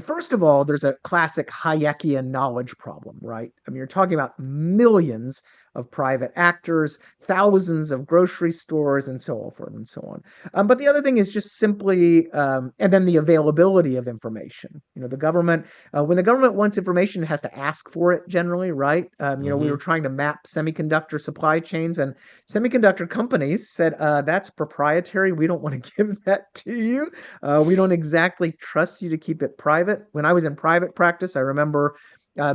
first of all, there's a classic Hayekian knowledge problem, right? You're talking about millions of private actors, thousands of grocery stores, and so forth and so on. But the other thing is just simply, and then the availability of information. The government, when the government wants information, it has to ask for it generally, right? We were trying to map semiconductor supply chains, and semiconductor companies said, that's proprietary. We don't want to give that to you. We don't exactly trust you to keep it private. When I was in private practice, I remember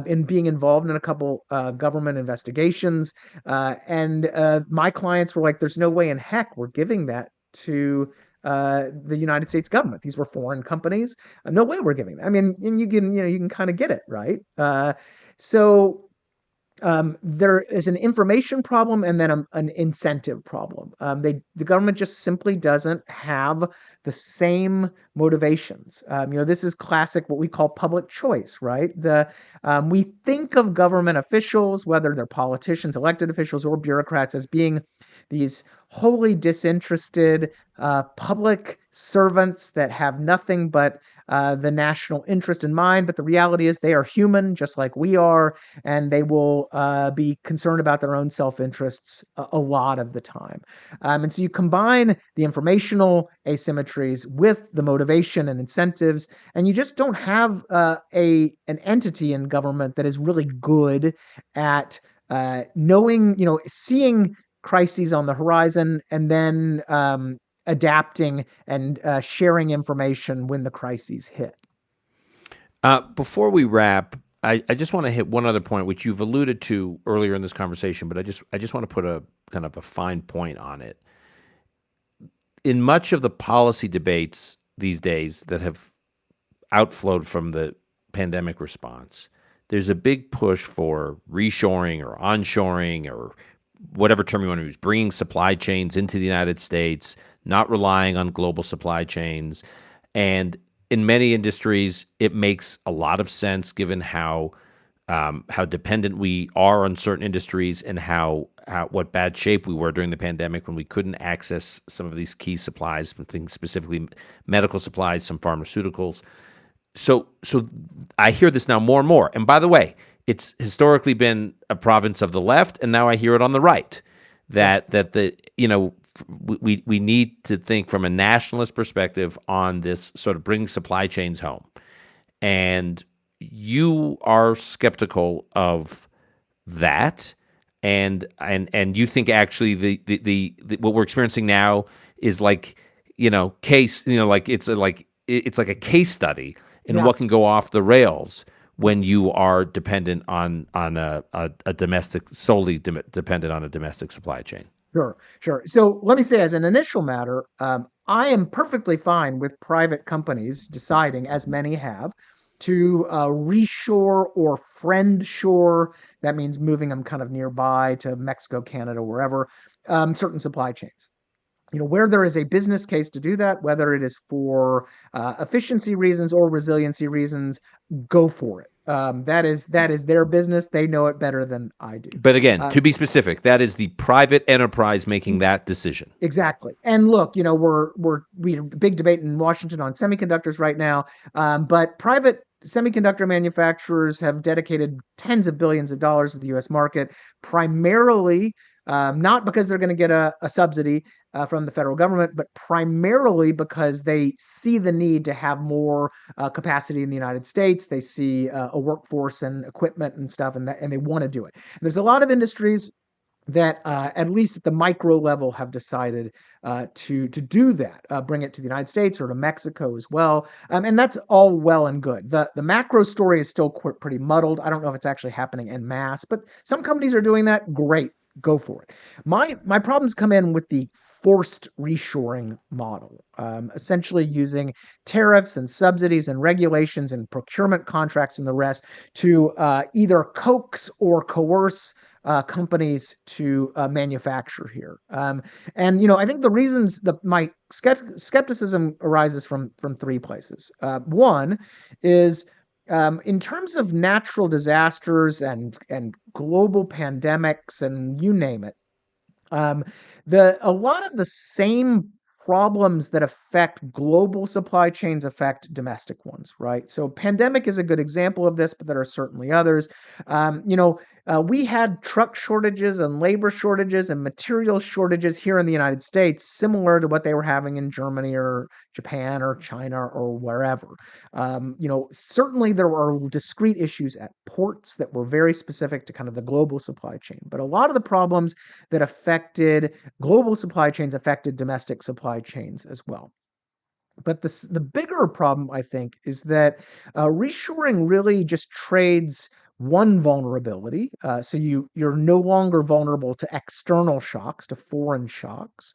in being involved in a couple government investigations, and my clients were like, "There's no way in heck we're giving that to the United States government. These were foreign companies. No way we're giving that." I mean, and you can kind of get it, right? So there is an information problem and then an incentive problem. The government just simply doesn't have the same motivations. This is classic what we call public choice, right? We think of government officials, whether they're politicians, elected officials, or bureaucrats, as being these wholly disinterested public servants that have nothing but the national interest in mind. But the reality is they are human, just like we are, and they will be concerned about their own self-interests a lot of the time. And so you combine the informational asymmetries with the motivation and incentives, and you just don't have an entity in government that is really good at knowing, seeing crises on the horizon and then adapting and sharing information when the crises hit. Before we wrap, I just want to hit one other point, which you've alluded to earlier in this conversation, but I just want to put a kind of a fine point on it. In much of the policy debates these days that have outflowed from the pandemic response, there's a big push for reshoring or onshoring or whatever term you want to use, bringing supply chains into the United States, not relying on global supply chains. And in many industries, it makes a lot of sense given how dependent we are on certain industries and what bad shape we were during the pandemic when we couldn't access some of these key supplies, things specifically medical supplies, some pharmaceuticals. So I hear this now more and more. And by the way, it's historically been a province of the left, and now I hear it on the right. We need to think from a nationalist perspective on this sort of bringing supply chains home. And you are skeptical of that, and you think actually the what we're experiencing now is like it's like a case study in what can go off the rails when you are dependent on a domestic, solely dependent on a domestic supply chain. Sure. So let me say, as an initial matter, I am perfectly fine with private companies deciding, as many have, to reshore or friend shore. That means moving them kind of nearby to Mexico, Canada, wherever, certain supply chains. Where there is a business case to do that, whether it is for efficiency reasons or resiliency reasons, go for it. That is their business. They know it better than I do. But again, to be specific, that is the private enterprise making that decision. Exactly. And look, we have a big debate in Washington on semiconductors right now, but private semiconductor manufacturers have dedicated tens of billions of dollars to the U.S. market, primarily not because they're going to get a subsidy from the federal government, but primarily because they see the need to have more capacity in the United States. They see a workforce and equipment and stuff, and they want to do it. And there's a lot of industries that, at least at the micro level, have decided to do that, bring it to the United States or to Mexico as well. And that's all well and good. The macro story is still pretty muddled. I don't know if it's actually happening en masse, but some companies are doing that. Great. Go for it. My problems come in with the forced reshoring model, essentially using tariffs and subsidies and regulations and procurement contracts and the rest to either coax or coerce companies to manufacture here. And I think the reasons my skepticism arises from three places. One is, in terms of natural disasters and global pandemics and you name it, a lot of the same problems that affect global supply chains affect domestic ones, right? So pandemic is a good example of this, but there are certainly others. We had truck shortages and labor shortages and material shortages here in the United States, similar to what they were having in Germany or Japan or China or wherever. Certainly there were discrete issues at ports that were very specific to kind of the global supply chain, but a lot of the problems that affected global supply chains affected domestic supply chains as well. But the bigger problem, I think, is that reshoring really just trades one vulnerability. So you're no longer vulnerable to external shocks, to foreign shocks.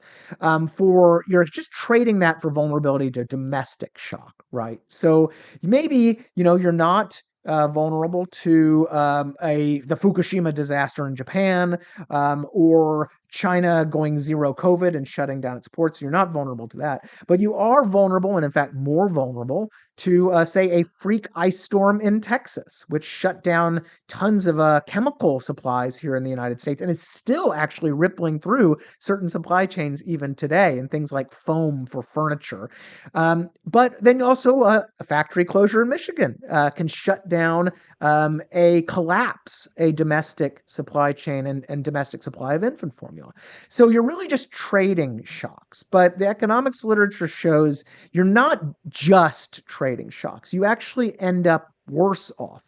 For you're just trading that for vulnerability to domestic shock, right? So maybe you're not vulnerable to the Fukushima disaster in Japan, or China going zero COVID and shutting down its ports. You're not vulnerable to that, but you are vulnerable, and in fact more vulnerable to, say, a freak ice storm in Texas, which shut down tons of chemical supplies here in the United States and is still actually rippling through certain supply chains even today, and things like foam for furniture. But then also a factory closure in Michigan can shut down a domestic supply chain and domestic supply of infant formula. So you're really just trading shocks. But the economics literature shows you're not just trading shocks. You actually end up worse off.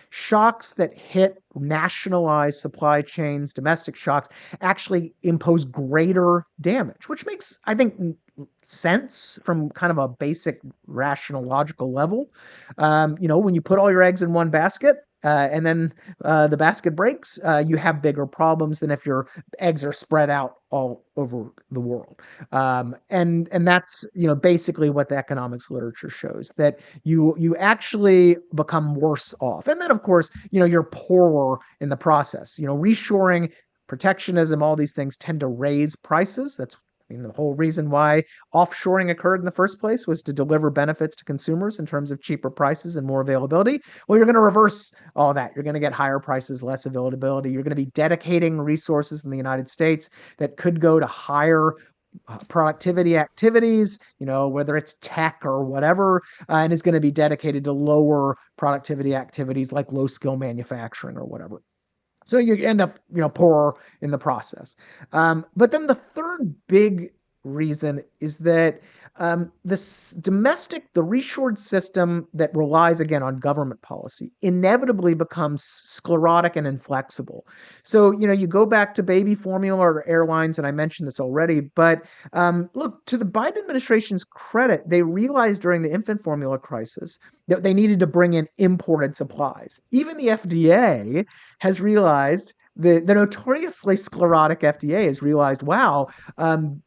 Shocks that hit nationalized supply chains, domestic shocks, actually impose greater damage, which makes, I think, sense from kind of a basic rational logical level. When you put all your eggs in one basket, and then the basket breaks, you have bigger problems than if your eggs are spread out all over the world. And that's basically what the economics literature shows, that you actually become worse off. And then of course you're poorer in the process. Reshoring, protectionism, all these things tend to raise prices. That's the whole reason why offshoring occurred in the first place was to deliver benefits to consumers in terms of cheaper prices and more availability. Well, you're going to reverse all that. You're going to get higher prices, less availability. You're going to be dedicating resources in the United States that could go to higher productivity activities, whether it's tech or whatever, and is going to be dedicated to lower productivity activities like low skill manufacturing or whatever. So you end up, poorer in the process. But then the third big reason is that the reshored system that relies again on government policy inevitably becomes sclerotic and inflexible. So, you go back to baby formula or airlines, and I mentioned this already, but look, to the Biden administration's credit, they realized during the infant formula crisis that they needed to bring in imported supplies. Even the FDA has realized, the notoriously sclerotic FDA has realized, wow,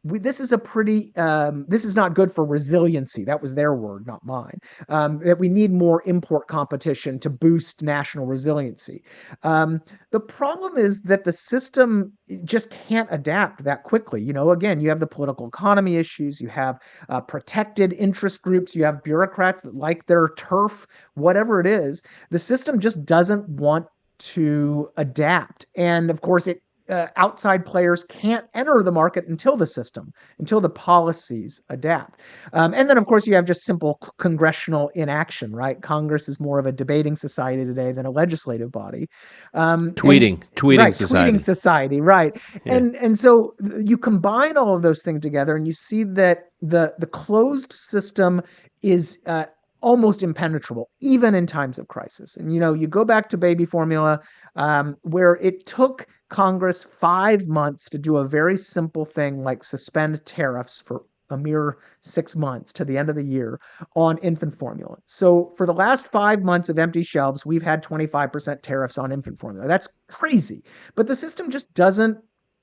this is not good for resiliency. That was their word, not mine. That we need more import competition to boost national resiliency. The problem is that the system just can't adapt that quickly. Again, you have the political economy issues, you have protected interest groups, you have bureaucrats that like their turf, whatever it is. The system just doesn't want to adapt. And of course, outside players can't enter the market until the policies adapt. And then, of course, you have just simple congressional inaction, right? Congress is more of a debating society today than a legislative body. Tweeting right, society. Tweeting society, right? Yeah. And so you combine all of those things together, and you see that the closed system is almost impenetrable, even in times of crisis. And you go back to baby formula, where it took Congress 5 months to do a very simple thing like suspend tariffs for a mere 6 months to the end of the year on infant formula. So for the last 5 months of empty shelves, we've had 25% tariffs on infant formula. That's crazy. But the system just doesn't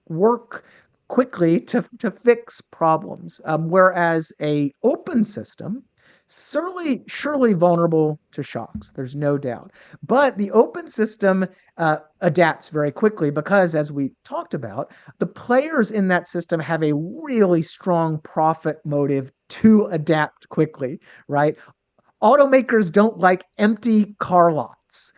work quickly to fix problems. Whereas a open system, surely vulnerable to shocks. There's no doubt. But the open system adapts very quickly because, as we talked about, the players in that system have a really strong profit motive to adapt quickly, right? Automakers don't like empty car lots.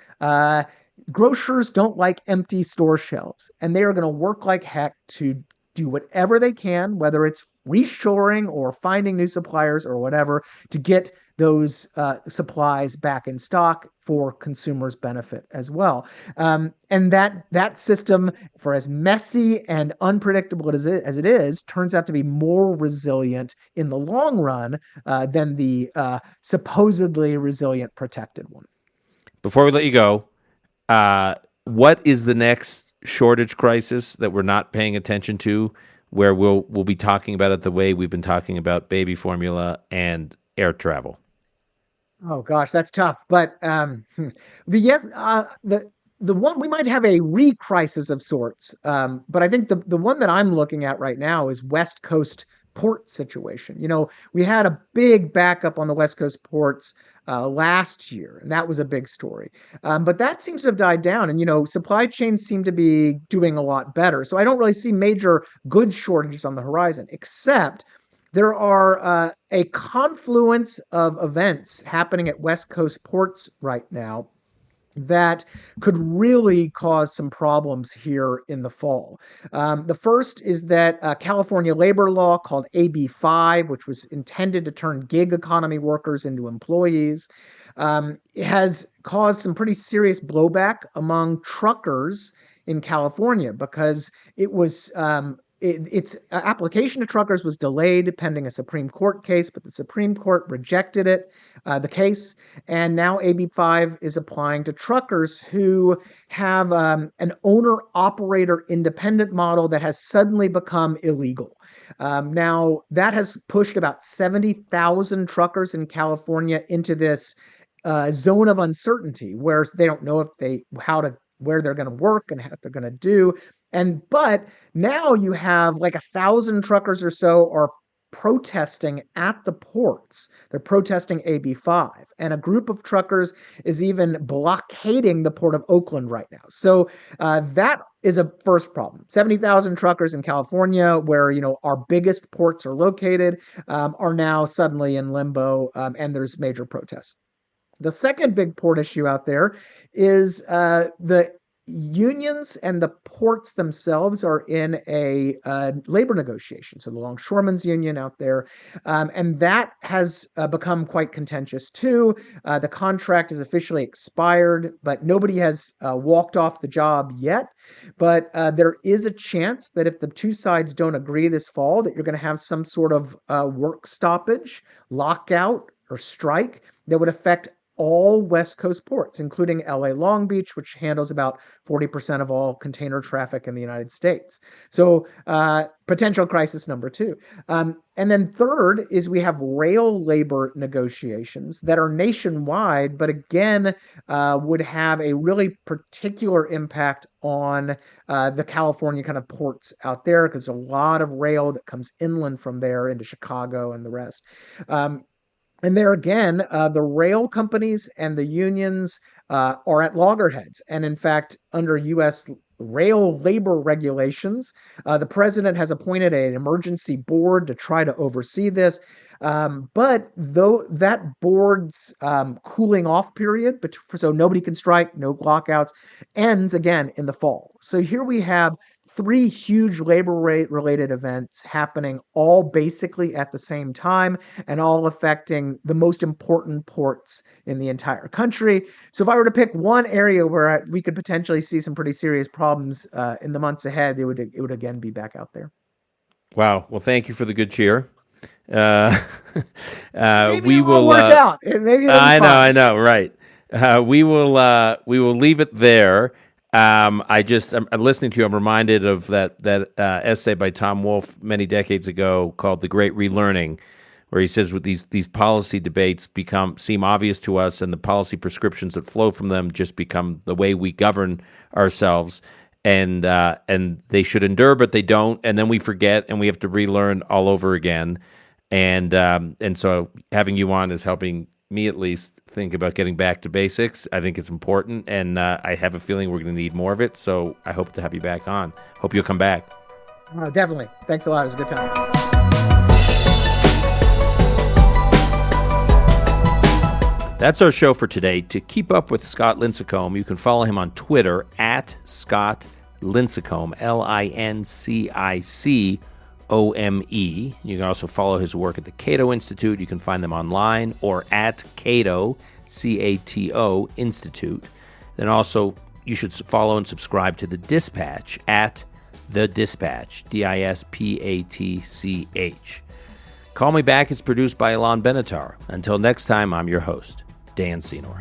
Grocers don't like empty store shelves, and they are going to work like heck to do whatever they can, whether it's reshoring or finding new suppliers or whatever, to get those supplies back in stock for consumers' benefit as well. And that system, for as messy and unpredictable as it is, turns out to be more resilient in the long run than the supposedly resilient protected one. Before we let you go, what is the next shortage crisis that we're not paying attention to, where we'll be talking about it the way we've been talking about baby formula and air travel? Oh gosh, that's tough. But the one, we might have a re-crisis of sorts. But I think the one that I'm looking at right now is West Coast port situation. We had a big backup on the West Coast ports last year, and that was a big story. But that seems to have died down, and supply chains seem to be doing a lot better. So I don't really see major goods shortages on the horizon, except there are a confluence of events happening at West Coast ports right now that could really cause some problems here in the fall. The first is that California labor law called AB 5, which was intended to turn gig economy workers into employees, has caused some pretty serious blowback among truckers in California because its application to truckers was delayed pending a Supreme Court case, but the Supreme Court rejected the case, and now AB 5 is applying to truckers who have an owner-operator independent model that has suddenly become illegal. Now, that has pushed about 70,000 truckers in California into this zone of uncertainty where they don't know where they're going to work and what they're going to do. But now you have like 1,000 truckers or so are protesting at the ports. They're protesting AB 5. And a group of truckers is even blockading the port of Oakland right now. So that is a first problem. 70,000 truckers in California, where our biggest ports are located, are now suddenly in limbo, and there's major protests. The second big port issue out there is the unions and the ports themselves are in a labor negotiation. So the Longshoremen's Union out there, and that has become quite contentious too. The contract is officially expired, but nobody has walked off the job yet. But there is a chance that if the two sides don't agree this fall, that you're going to have some sort of work stoppage, lockout, or strike that would affect all West Coast ports, including LA Long Beach, which handles about 40% of all container traffic in the United States. So potential crisis number two. And then third is we have rail labor negotiations that are nationwide, but again, would have a really particular impact on the California kind of ports out there, because there's a lot of rail that comes inland from there into Chicago and the rest. And there again, the rail companies and the unions are at loggerheads. And in fact, under U.S. rail labor regulations, the president has appointed an emergency board to try to oversee this. But though that board's cooling off period, so nobody can strike, no lockouts, ends again in the fall. So here we have three huge labor rate related events happening all basically at the same time and all affecting the most important ports in the entire country. So if I were to pick one area where we could potentially see some pretty serious problems in the months ahead, it would again be back out there. Wow. Well, thank you for the good cheer. Maybe we will work out. Maybe I know. Right. We will leave it there. I'm listening to you. I'm reminded of that essay by Tom Wolfe many decades ago called "The Great Relearning," where he says, "With these policy debates seem obvious to us, and the policy prescriptions that flow from them just become the way we govern ourselves, and they should endure, but they don't, and then we forget, and we have to relearn all over again." And so having you on is helping me at least think about getting back to basics. I think it's important, and I have a feeling we're going to need more of it. So I hope to have you back on. Hope you'll come back. Definitely. Thanks a lot. It was a good time. That's our show for today. To keep up with Scott Lincicome, you can follow him on Twitter at Scott Lincicome, Lincicome. You can also follow his work at the CATO Institute. You can find them online or at CATO, CATO Institute. Then also, you should follow and subscribe to The Dispatch at The Dispatch, Dispatch. Call Me Back is produced by Ilan Benatar. Until next time, I'm your host, Dan Senor.